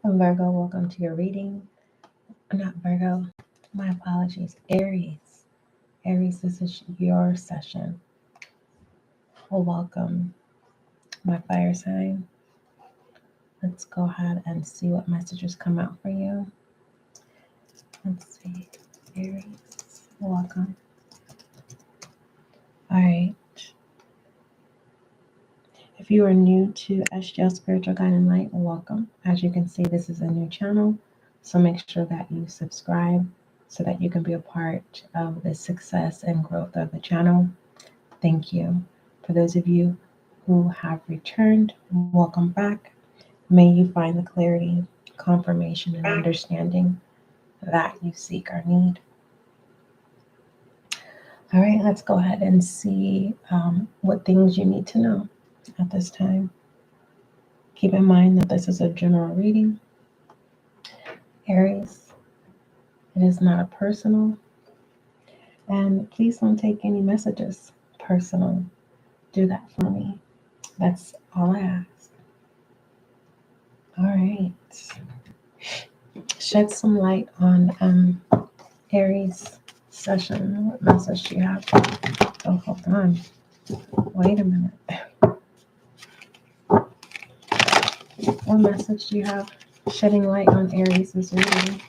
Virgo, welcome to your reading. Not Virgo, my apologies. Aries. Aries, this is your session. Well, welcome, my fire sign. Let's go ahead and see what messages come out for you. Let's see. Aries, welcome. All right. If you are new to SGL Spiritual Guiding Light, welcome. As you can see, this is a new channel, so make sure that you subscribe so that you can be a part of the success and growth of the channel. Thank you. For those of you who have returned, welcome back. May you find the clarity, confirmation, and understanding that you seek or need. All right, let's go ahead and see what things you need to know at this time. Keep in mind that this is a general reading. Aries, it is not a personal. And please don't take any messages personal. Do that for me. That's all I ask. All right. Shed some light on Aries session. What message do you have? Oh, hold on. Wait a minute. What message do you have? Shedding light on Aries is reading.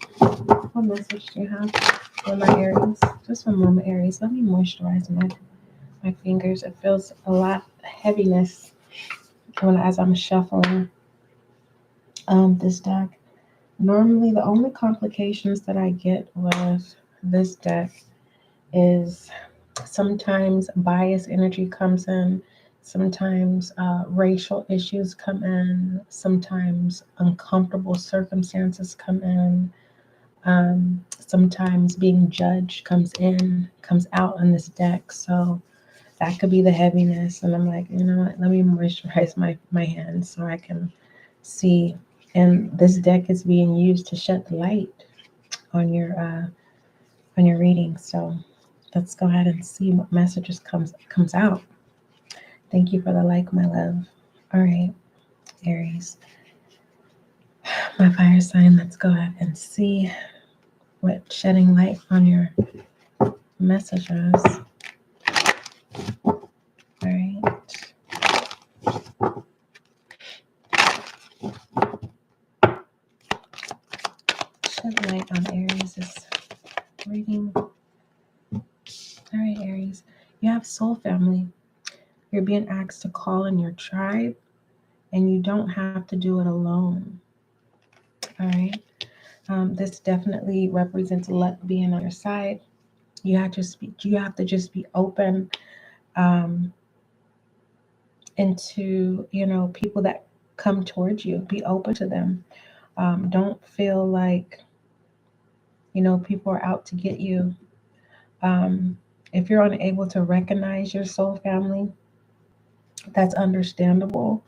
What message do you have for my Aries? Just one moment, Aries. Let me moisturize my fingers. It feels a lot heaviness as I'm shuffling this deck. Normally, the only complications that I get with this deck is sometimes bias energy comes in, sometimes racial issues come in, sometimes uncomfortable circumstances come in, sometimes being judged comes out on this deck. So that could be the heaviness. And I'm like, you know what, let me moisturize my hands so I can see. And this deck is being used to shed the light on your reading. So let's go ahead and see what messages comes out. Thank you for the like, my love. All right, Aries, my fire sign. Let's go ahead and see what shedding light on your messages. All right. Shed light on Aries' reading. All right, Aries, you have soul family. You're being asked to call in your tribe, and you don't have to do it alone. All right. This definitely represents luck being on your side. You have to just be open into people that come towards you. Be open to them. Don't feel like people are out to get you. If you're unable to recognize your soul family, that's understandable.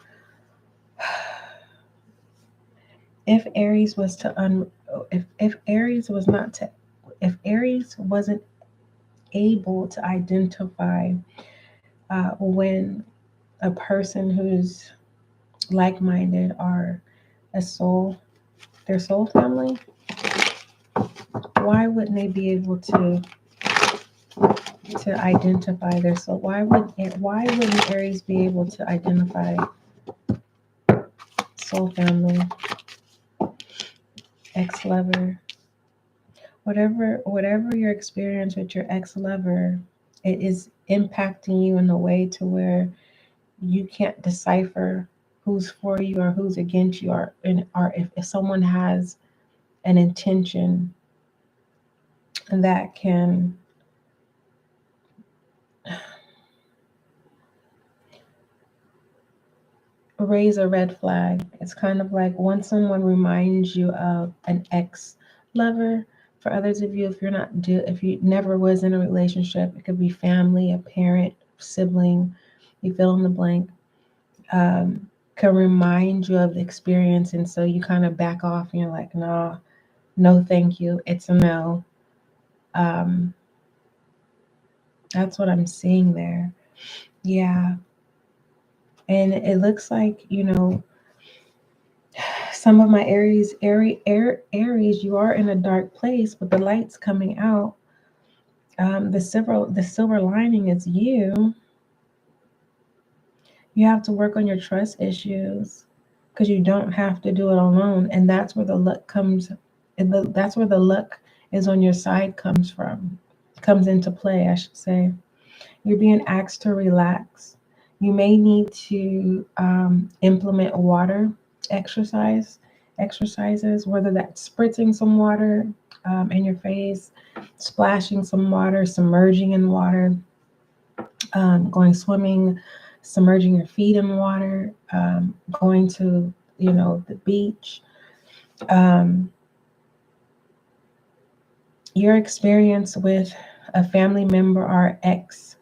If Aries wasn't able to identify when a person who's like-minded are their soul family, why wouldn't they be able to identify their soul? Why wouldn't Aries be able to identify soul family, ex-lover, whatever your experience with your ex-lover, it is impacting you in a way to where you can't decipher who's for you or who's against you, or if someone has an intention that can raise a red flag. It's kind of like when someone reminds you of an ex-lover. For others of you, if you never was in a relationship, it could be family, a parent, sibling, you fill in the blank, can remind you of the experience, and so you kind of back off and you're like, no, thank you. It's a no. That's what I'm seeing there. Yeah. And it looks like, some of my Aries, Aries, you are in a dark place, but the light's coming out. The silver lining is you. You have to work on your trust issues because you don't have to do it alone, and that's where the luck comes. That's where the luck is on your side comes into play, I should say. You're being asked to relax. You may need to implement water exercises, whether that's spritzing some water in your face, splashing some water, submerging in water, going swimming, submerging your feet in water, going to, the beach. Your experience with a family member or ex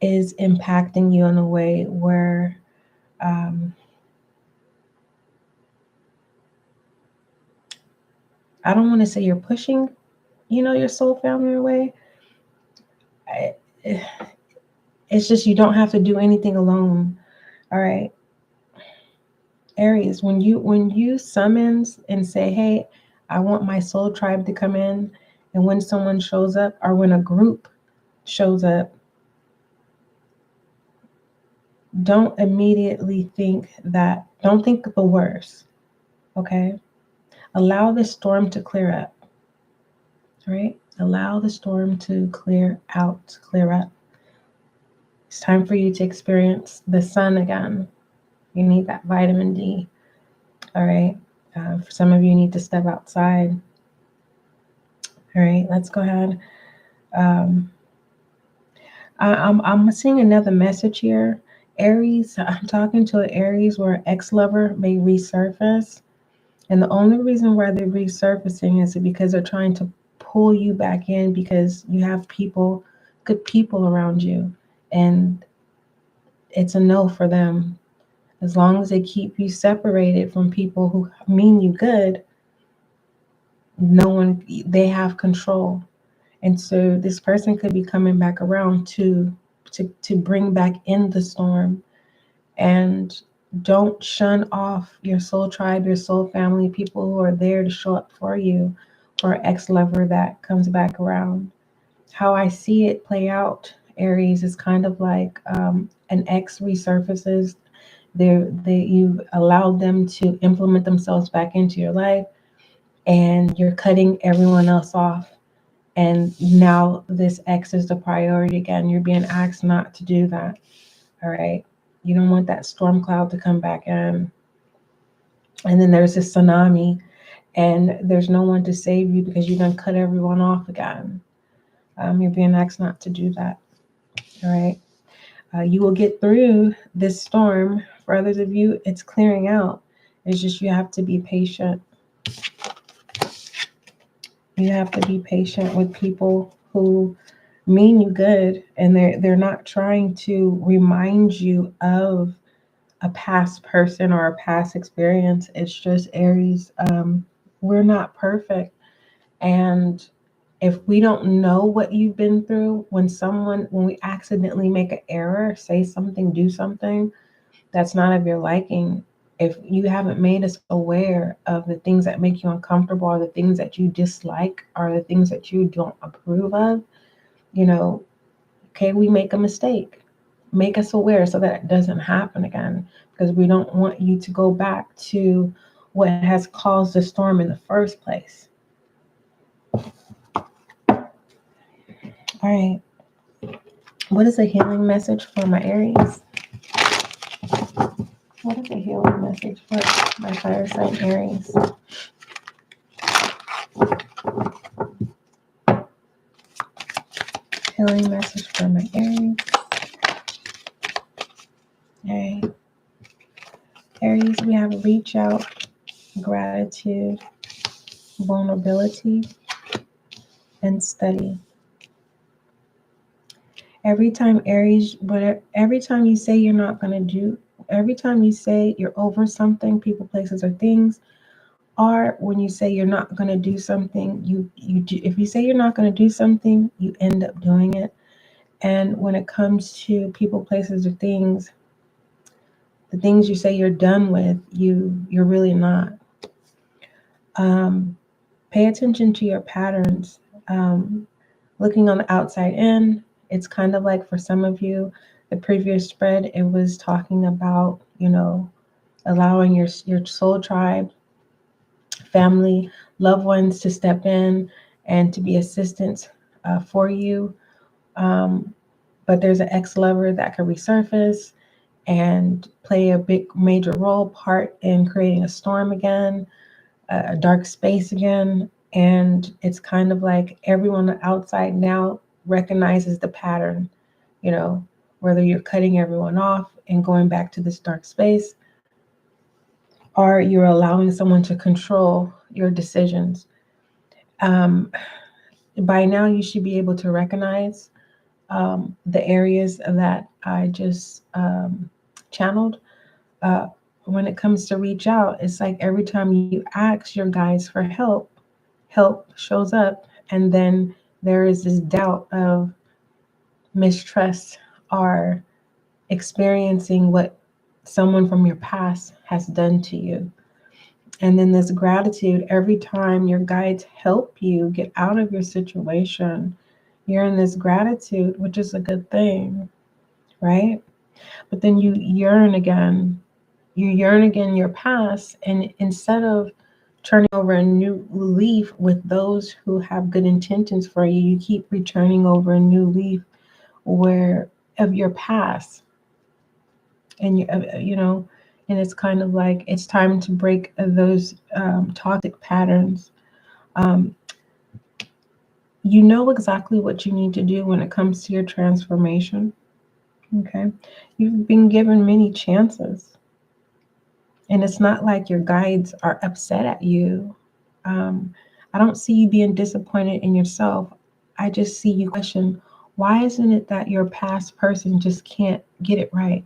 is impacting you in a way where I don't want to say you're pushing, your soul family away. It's just you don't have to do anything alone. All right. Aries, when you summons and say, hey, I want my soul tribe to come in, and when someone shows up or when a group shows up, don't immediately don't think the worst. Okay? Allow the storm to clear up. All right? Allow the storm to clear up. It's time for you to experience the sun again. You need that vitamin D. All right. For some of you, need to step outside. All right. Let's go ahead. I'm seeing another message here. Aries, I'm talking to an Aries where an ex-lover may resurface. And the only reason why they're resurfacing is because they're trying to pull you back in because you have good people around you. And it's a no for them. As long as they keep you separated from people who mean you good, they have control. And so this person could be coming back around to bring back in the storm. And don't shun off your soul tribe, your soul family, people who are there to show up for you, or ex-lover that comes back around. How I see it play out, Aries, is kind of like an ex resurfaces. You've allowed them to implement themselves back into your life, and you're cutting everyone else off. And now this ex is the priority again. You're being asked not to do that. All right. You don't want that storm cloud to come back in. And then there's this tsunami, and there's no one to save you because you're going to cut everyone off again. You're being asked not to do that. All right. You will get through this storm. For others of you, it's clearing out. It's just you have to be patient. You have to be patient with people who mean you good, and they're not trying to remind you of a past person or a past experience. It's just Aries. We're not perfect, and if we don't know what you've been through, when we accidentally make an error, say something, do something that's not of your liking, if you haven't made us aware of the things that make you uncomfortable, or the things that you dislike, or the things that you don't approve of, okay, we make a mistake. Make us aware so that it doesn't happen again, because we don't want you to go back to what has caused the storm in the first place. All right. What is a healing message for my Aries? What is a healing message for my fire sign Aries? Healing message for my Aries. All right. Aries, we have reach out, gratitude, vulnerability, and study. Every time Aries, every time you say you're not going to do, every time you say you're over something, people, places, or things, or when you say you're not going to do something, you do. If you say you're not going to do something, you end up doing it. And when it comes to people, places, or things, The things you say you're done with, you're really not. Pay attention to your patterns. Looking on the outside in, it's kind of like for some of you, the previous spread, it was talking about, allowing your soul tribe, family, loved ones to step in and to be assistance for you. But there's an ex-lover that could resurface and play a big major part in creating a storm again, a dark space again. And it's kind of like everyone outside now recognizes the pattern, whether you're cutting everyone off and going back to this dark space, or you're allowing someone to control your decisions. By now, you should be able to recognize the areas that I just channeled. When it comes to reach out, it's like every time you ask your guides for help shows up, and then there is this doubt of mistrust or experiencing what someone from your past has done to you. And then this gratitude every time your guides help you get out of your situation. You're in this gratitude, which is a good thing, right? But then you yearn again your past, and instead of turning over a new leaf with those who have good intentions for you, you keep returning over a new leaf of your past. And and it's kind of like it's time to break those toxic patterns. You know exactly what you need to do when it comes to your transformation. Okay, you've been given many chances. And it's not like your guides are upset at you. I don't see you being disappointed in yourself. I just see you question, why isn't it that your past person just can't get it right?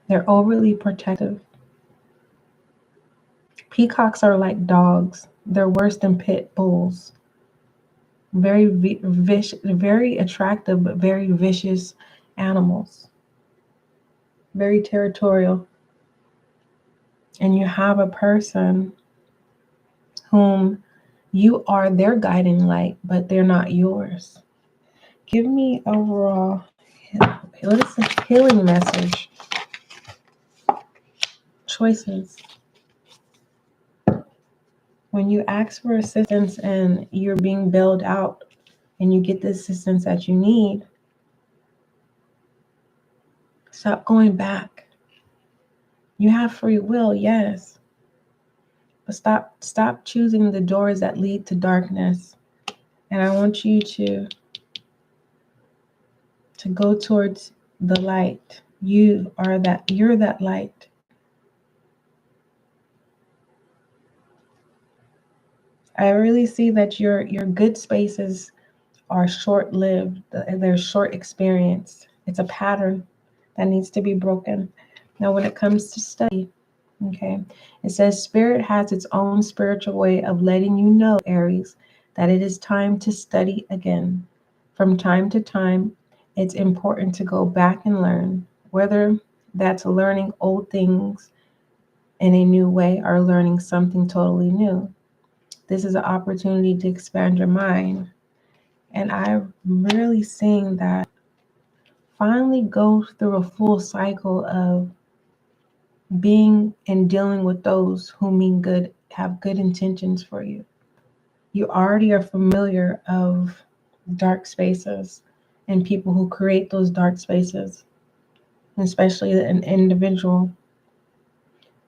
They're overly protective. Peacocks are like dogs. They're worse than pit bulls. Very very attractive, but very vicious animals. Very territorial. And you have a person whom you are their guiding light, but they're not yours. Give me overall, what is the healing message? Choices. When you ask for assistance and you're being bailed out and you get the assistance that you need, stop going back. You have free will, yes. But stop choosing the doors that lead to darkness. And I want you to go towards the light. You're that light. I really see that your good spaces are short-lived. They're short experience. It's a pattern that needs to be broken. Now, when it comes to study, okay, it says Spirit has its own spiritual way of letting you know, Aries, that it is time to study again. From time to time, it's important to go back and learn, whether that's learning old things in a new way or learning something totally new. This is an opportunity to expand your mind. And I'm really seeing that finally go through a full cycle of being and dealing with those who mean good, have good intentions for you. You already are familiar of dark spaces and people who create those dark spaces, especially an individual.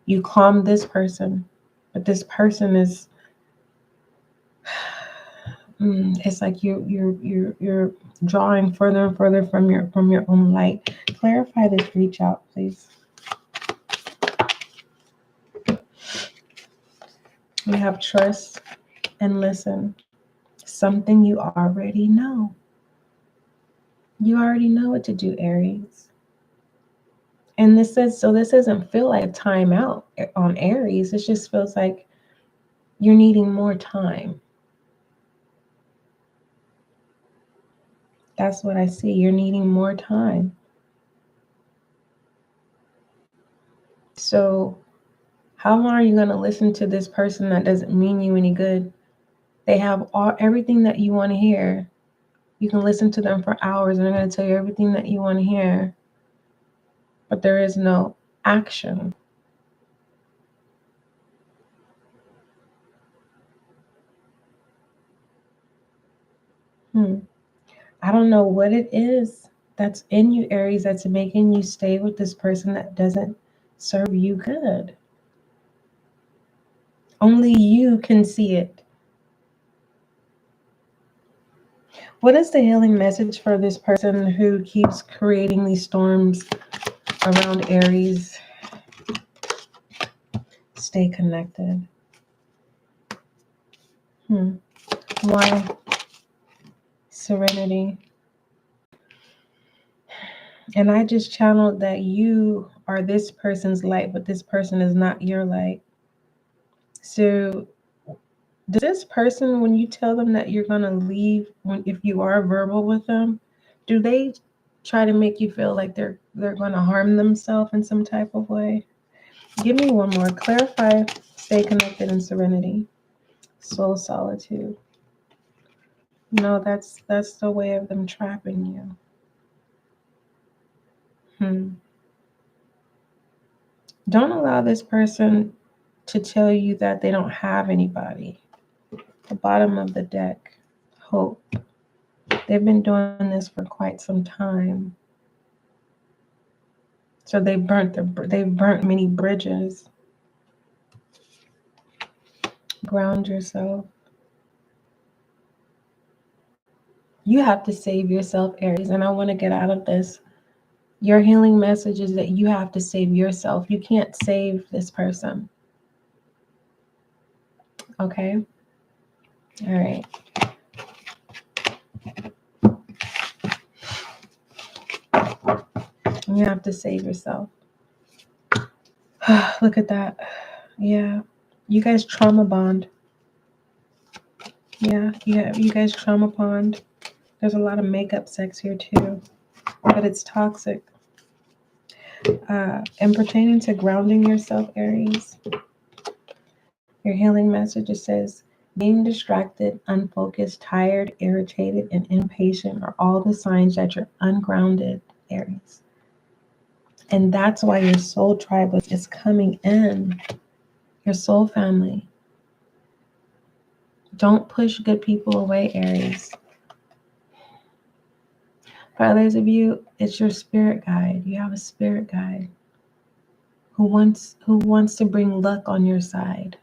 You calm this person, but this person is it's like you're drawing further and further from your own light. Clarify this reach out, please. We have trust and listen. Something you already know. You already know what to do, Aries. And this doesn't feel like a timeout on Aries. It just feels like you're needing more time. That's what I see. You're needing more time. So how long are you going to listen to this person that doesn't mean you any good? They have everything that you want to hear. You can listen to them for hours and they're going to tell you everything that you want to hear. But there is no action. I don't know what it is that's in you, Aries, that's making you stay with this person that doesn't serve you good. Only you can see it. What is the healing message for this person who keeps creating these storms around Aries? Stay connected. Why? Serenity. And I just channeled that you are this person's light, but this person is not your light. So does this person, when you tell them that you're going to leave, if you are verbal with them, do they try to make you feel like they're going to harm themselves in some type of way? Give me one more. Clarify, stay connected, and serenity. Soul solitude. No, that's the way of them trapping you. Don't allow this person to tell you that they don't have anybody. The bottom of the deck. Hope. They've been doing this for quite some time. So they've burnt many bridges. Ground yourself. You have to save yourself, Aries, and I want to get out of this. Your healing message is that you have to save yourself. You can't save this person. Okay? All right. You have to save yourself. Look at that. Yeah. You guys trauma bond. Yeah, you guys trauma bond. There's a lot of makeup sex here too, but it's toxic. And pertaining to grounding yourself, Aries, your healing message, it says, being distracted, unfocused, tired, irritated, and impatient are all the signs that you're ungrounded, Aries. And that's why your soul tribe is coming in, your soul family. Don't push good people away, Aries. For others of you, it's your spirit guide. You have a spirit guide who wants to bring luck on your side,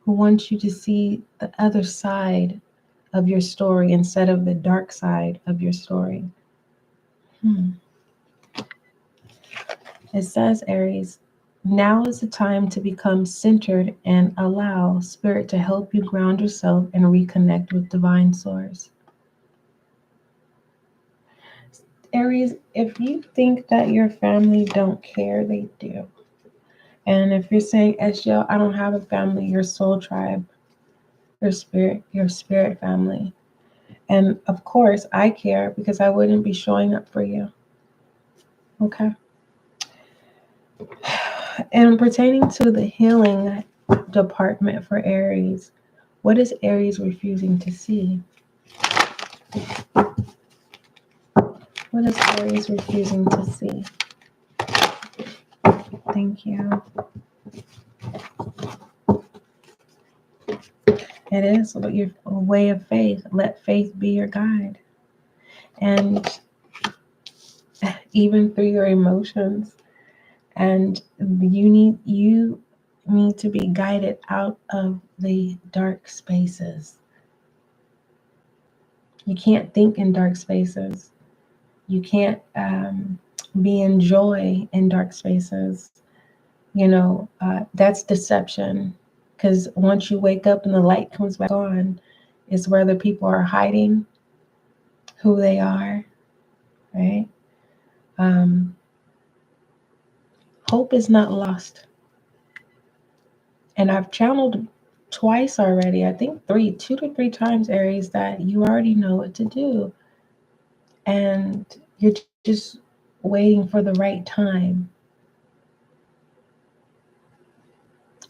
who wants you to see the other side of your story instead of the dark side of your story. It says, Aries, now is the time to become centered and allow spirit to help you ground yourself and reconnect with divine source. Aries, if you think that your family don't care, they do. And if you're saying, SGL, I don't have a family, your soul tribe, your spirit family. And of course, I care because I wouldn't be showing up for you. Okay. And pertaining to the healing department for Aries, what is Aries refusing to see? What is Aries refusing to see? Thank you. It is your way of faith. Let faith be your guide. And even through your emotions. And you need to be guided out of the dark spaces. You can't think in dark spaces. You can't be in joy in dark spaces. That's deception. Because once you wake up and the light comes back on, it's where the people are hiding who they are, right? Hope is not lost. And I've channeled twice already, I think 2 to 3 times, Aries, that you already know what to do. and you're just waiting for the right time.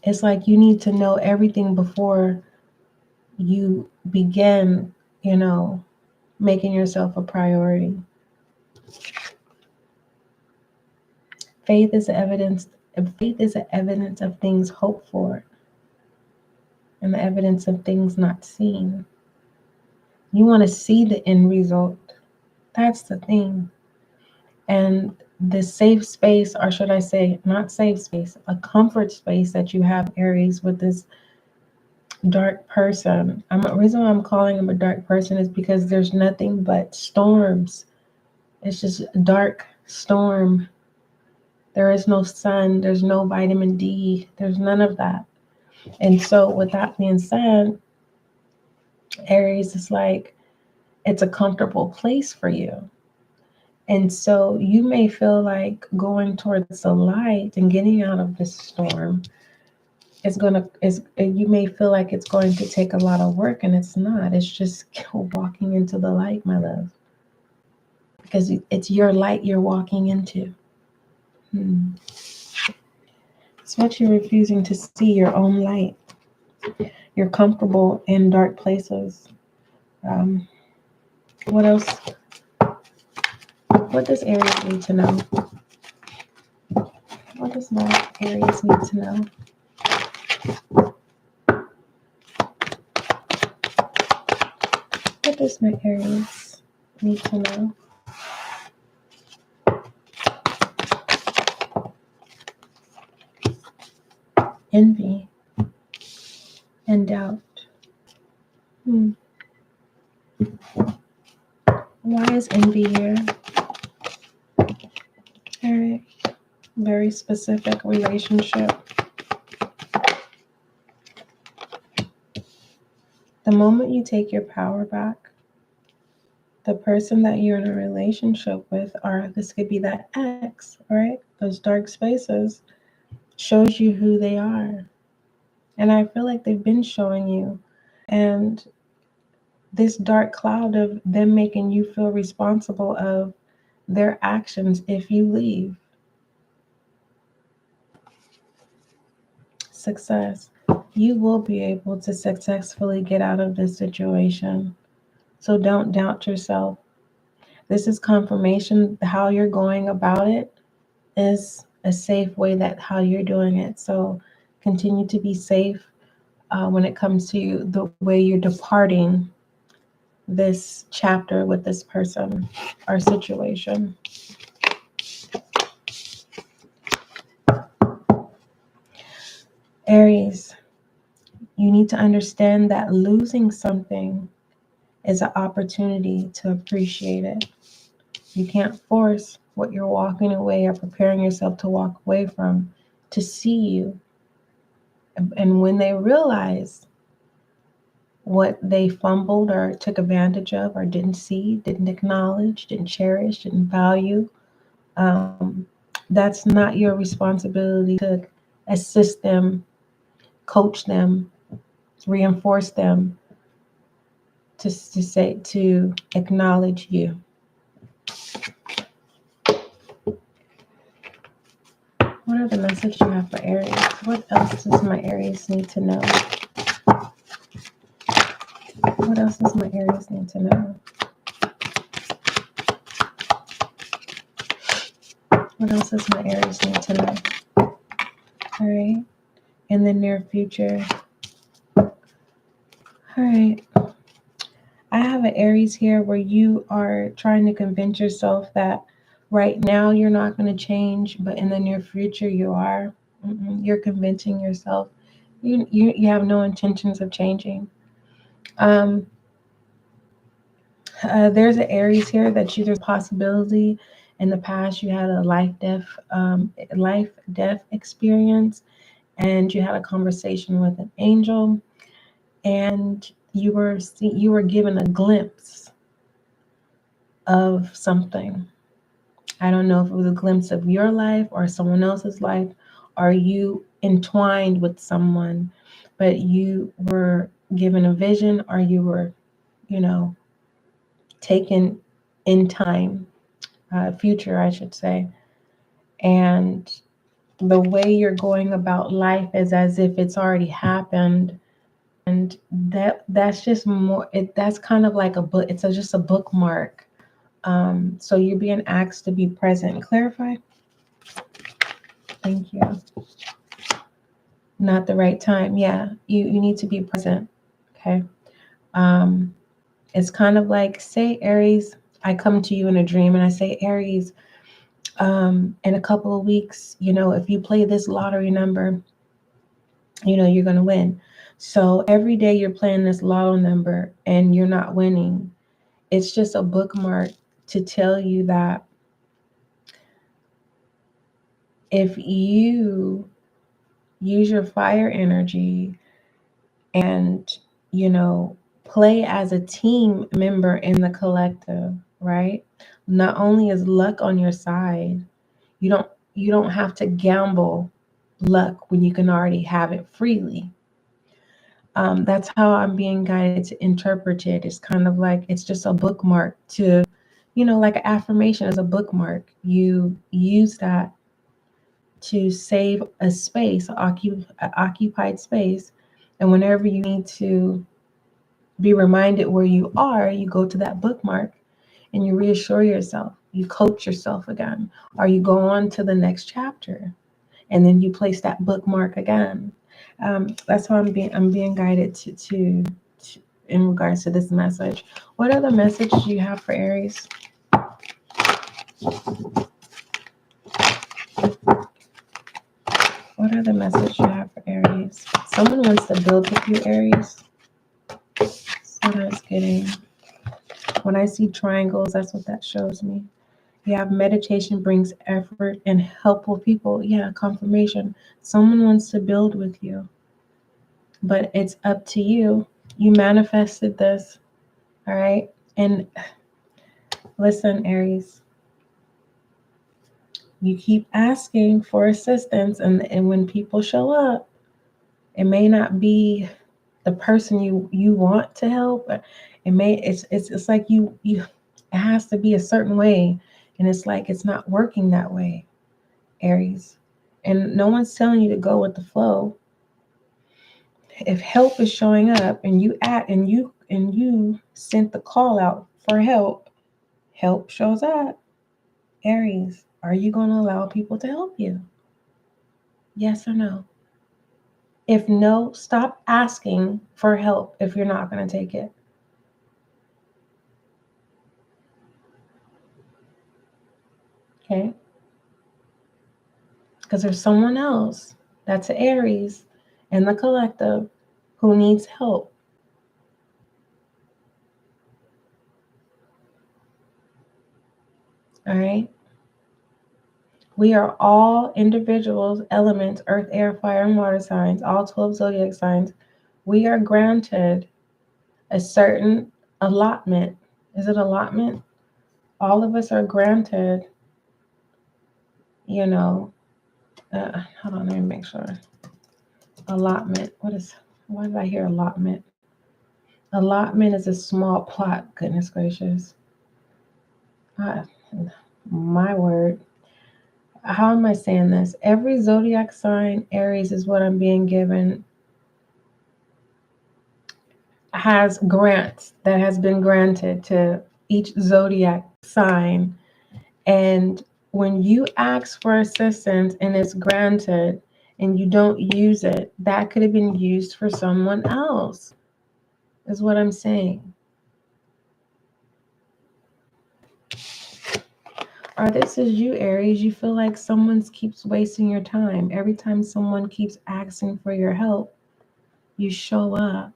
It's like you need to know everything before you begin, making yourself a priority. Faith is evidence. Faith is the evidence of things hoped for and the evidence of things not seen. You want to see the end result. That's the thing. And the safe space, or should I say, not safe space, a comfort space that you have, Aries, with this dark person. The reason why I'm calling him a dark person is because there's nothing but storms. It's just a dark storm. There is no sun. There's no vitamin D. There's none of that. And so with that being said, Aries is like, it's a comfortable place for you. And so you may feel like going towards the light and getting out of this storm you may feel like it's going to take a lot of work, and it's not. It's just walking into the light, my love. Because it's your light you're walking into. It's what you're refusing to see, your own light. You're comfortable in dark places. What else? What does Aries need to know? What does my Aries need to know? What does my Aries need to know? Envy and doubt. Why is envy here? All right. Very specific relationship. The moment you take your power back, the person that you're in a relationship with, or this could be that ex, right? Those dark spaces, shows you who they are. And I feel like they've been showing you. And this dark cloud of them making you feel responsible of their actions if you leave. Success. You will be able to successfully get out of this situation. So don't doubt yourself. This is confirmation. How you're going about it is a safe way, that how you're doing it. So continue to be safe when it comes to the way you're departing this chapter with this person or situation. Aries, you need to understand that losing something is an opportunity to appreciate it. You can't force what you're walking away or preparing yourself to walk away from to see you. And when they realize what they fumbled or took advantage of or didn't see, didn't acknowledge, didn't cherish, didn't value, that's not your responsibility to assist them, coach them, reinforce them, to acknowledge you. What are the messages you have for Aries? What else does my Aries need to know? What else does my Aries need to know? What else does my Aries need to know? All right. In the near future. All right. I have an Aries here where you are trying to convince yourself that right now you're not going to change, but in the near future you are. You're convincing yourself. You have no intentions of changing. There's an Aries here that there's a possibility in the past you had a life-death experience, and you had a conversation with an angel, and you were given a glimpse of something. I don't know if it was a glimpse of your life or someone else's life, or you entwined with someone, but you were given a vision, or you were, taken in time, future, I should say. And the way you're going about life is as if it's already happened. And that's just more, that's kind of like a book. It's just a bookmark. So you're being asked to be present. Clarify. Thank you. Not the right time. Yeah, you need to be present. Okay. It's kind of like, say, Aries, I come to you in a dream and I say, Aries, in a couple of weeks, if you play this lottery number, you're going to win. So every day you're playing this lotto number and you're not winning. It's just a bookmark to tell you that if you use your fire energy and, play as a team member in the collective, right? Not only is luck on your side, you don't have to gamble luck when you can already have it freely. That's how I'm being guided to interpret it. It's kind of like it's just a bookmark to, like an affirmation is a bookmark. You use that to save a space, occupied space. And whenever you need to be reminded where you are, you go to that bookmark and you reassure yourself. You coach yourself again, or you go on to the next chapter, and then you place that bookmark again. That's how I'm being guided to in regards to this message. What other message do you have for Aries? What other message do you have for Aries? Someone wants to build with you, Aries. That's what I was getting. When I see triangles, that's what that shows me. You have meditation brings effort and helpful people. Yeah, confirmation. Someone wants to build with you, but it's up to you. You manifested this, all right? And listen, Aries, you keep asking for assistance, and when people show up, it may not be the person you want to help. It's like you it has to be a certain way, and it's like it's not working that way, Aries. And no one's telling you to go with the flow. If help is showing up and you sent the call out for help shows up. Aries, are you going to allow people to help you? Yes or no? If no, stop asking for help if you're not going to take it. Okay? Because there's someone else that's an Aries in the collective who needs help. All right? We are all individuals, elements, earth, air, fire, and water signs, all 12 zodiac signs. We are granted a certain allotment. Is it allotment? All of us are granted, hold on, let me make sure. Allotment. Why did I hear allotment? Allotment is a small plot, goodness gracious. My word. How am I saying this? Every zodiac sign, Aries is what I'm being given, has grants that has been granted to each zodiac sign. And when you ask for assistance and it's granted and you don't use it, that could have been used for someone else, is what I'm saying. Or this is you, Aries. You feel like someone keeps wasting your time. Every time someone keeps asking for your help, you show up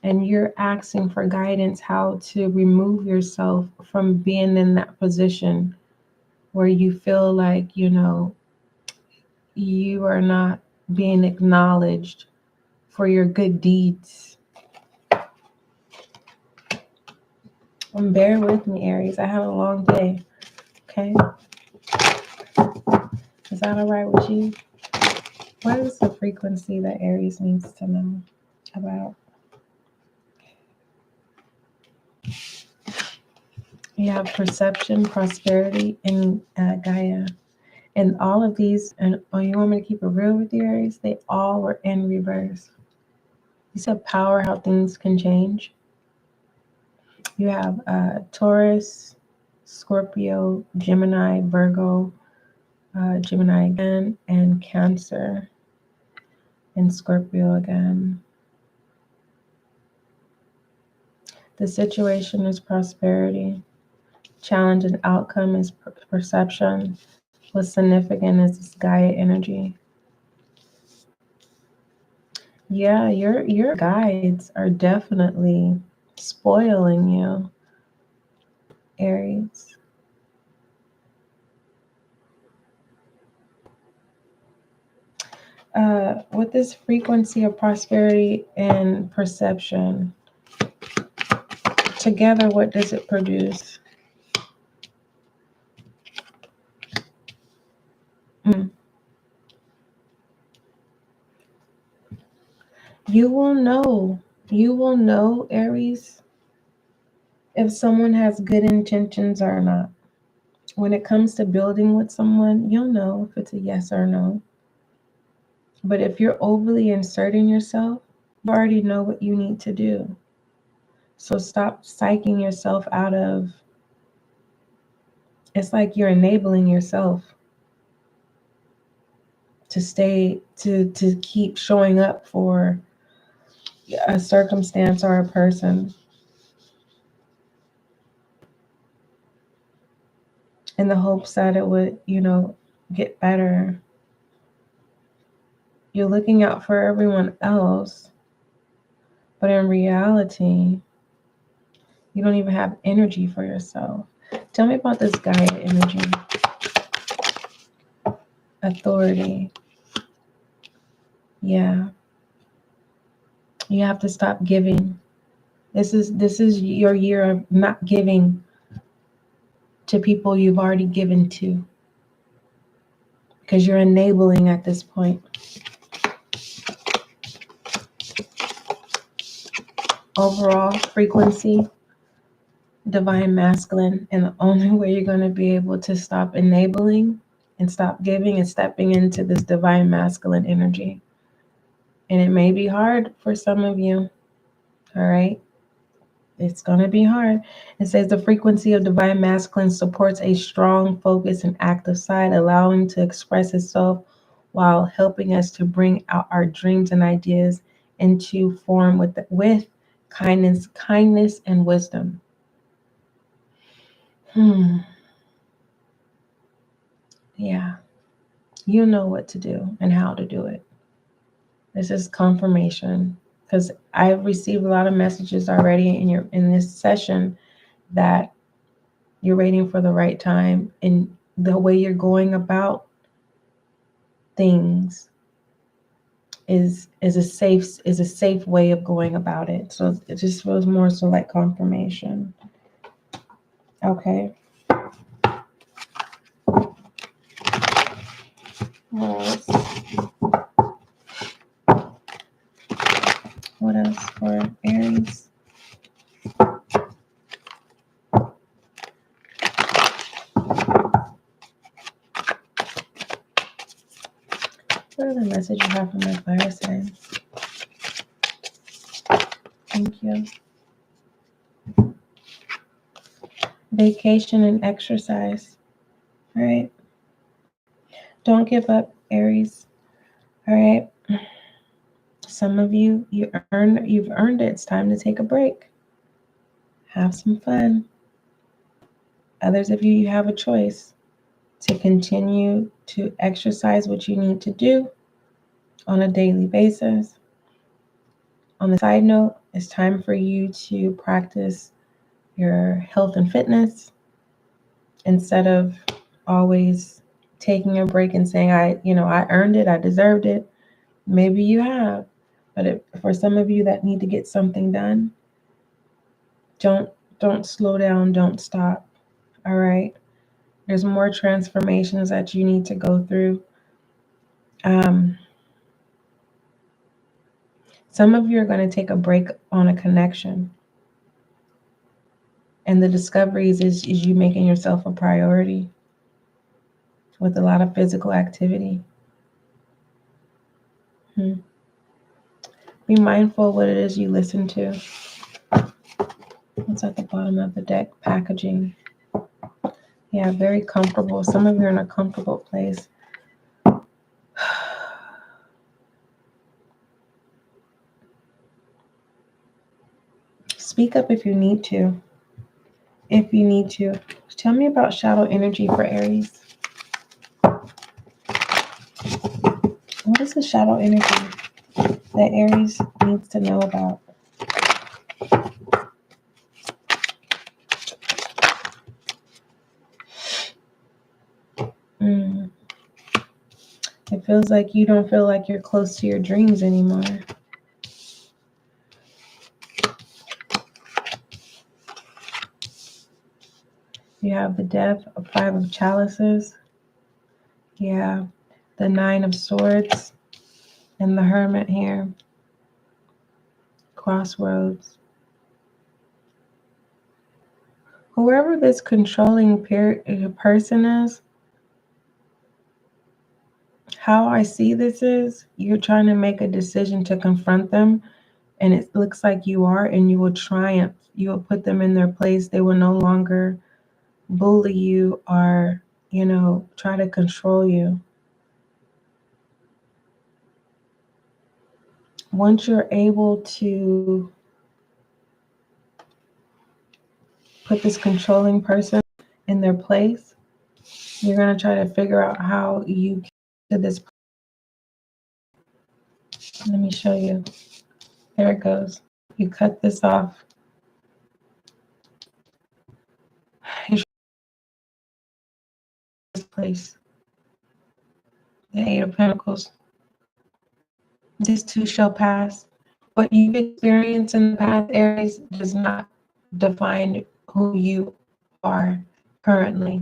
and you're asking for guidance how to remove yourself from being in that position where you feel like, you are not being acknowledged for your good deeds. And bear with me, Aries. I had a long day. Okay? Is that all right with you? What is the frequency that Aries needs to know about? You have perception, prosperity, and Gaia. And all of these, and you want me to keep it real with you, Aries? They all were in reverse. You said power, how things can change. You have Taurus, Scorpio, Gemini, Virgo, Gemini again, and Cancer, and Scorpio again. The situation is prosperity. Challenge and outcome is perception. What's significant is this Gaia energy. Yeah, your guides are definitely spoiling you, Aries. With this frequency of prosperity and perception, together, what does it produce? You will know, Aries, if someone has good intentions or not. When it comes to building with someone, you'll know if it's a yes or no. But if you're overly inserting yourself, you already know what you need to do. So stop psyching yourself out of, it's like you're enabling yourself to keep showing up for a circumstance or a person in the hopes that it would, get better. You're looking out for everyone else, but in reality, you don't even have energy for yourself. Tell me about this Gaia energy. Authority. Yeah. You have to stop giving. This is your year of not giving to people you've already given to, because you're enabling at this point. Overall frequency, divine masculine, and the only way you're going to be able to stop enabling and stop giving is stepping into this divine masculine energy. And it may be hard for some of you. All right. It's going to be hard. It says the frequency of divine masculine supports a strong, focused, and active side, allowing to express itself while helping us to bring out our dreams and ideas into form with kindness and wisdom. Yeah. You know what to do and how to do it. This is confirmation, because I've received a lot of messages already in this session that you're waiting for the right time, and the way you're going about things is a safe way of going about it. So it just feels more so like confirmation. Okay. What else for Aries? What other message you have from my fire sign? Thank you. Vacation and exercise. All right. Don't give up, Aries. All right. Some of you, you've earned it. It's time to take a break. Have some fun. Others of you, you have a choice to continue to exercise what you need to do on a daily basis. On the side note, it's time for you to practice your health and fitness instead of always taking a break and saying, I earned it, I deserved it. Maybe you have, but for some of you that need to get something done, don't slow down, don't stop. All right. There's more transformations that you need to go through. Some of you are going to take a break on a connection. And the discoveries is you making yourself a priority with a lot of physical activity. Be mindful of what it is you listen to. What's at the bottom of the deck? Packaging. Yeah, very comfortable. Some of you are in a comfortable place. Speak up if you need to. If you need to. Tell me about shadow energy for Aries. What is the shadow energy that Aries needs to know about? It feels like you don't feel like you're close to your dreams anymore. You have the Death, of 5 of Chalices. Yeah, the 9 of Swords, and the Hermit here. Crossroads. Whoever this controlling person is, how I see this is, you're trying to make a decision to confront them, and it looks like you are, and you will triumph. You will put them in their place. They will no longer bully you or, try to control you. Once you're able to put this controlling person in their place, you're going to try to figure out how you can do this. Let me show you. There it goes. You cut this off. This place. The 8 of Pentacles. This too shall pass. What you've experienced in the past, Aries, does not define who you are currently.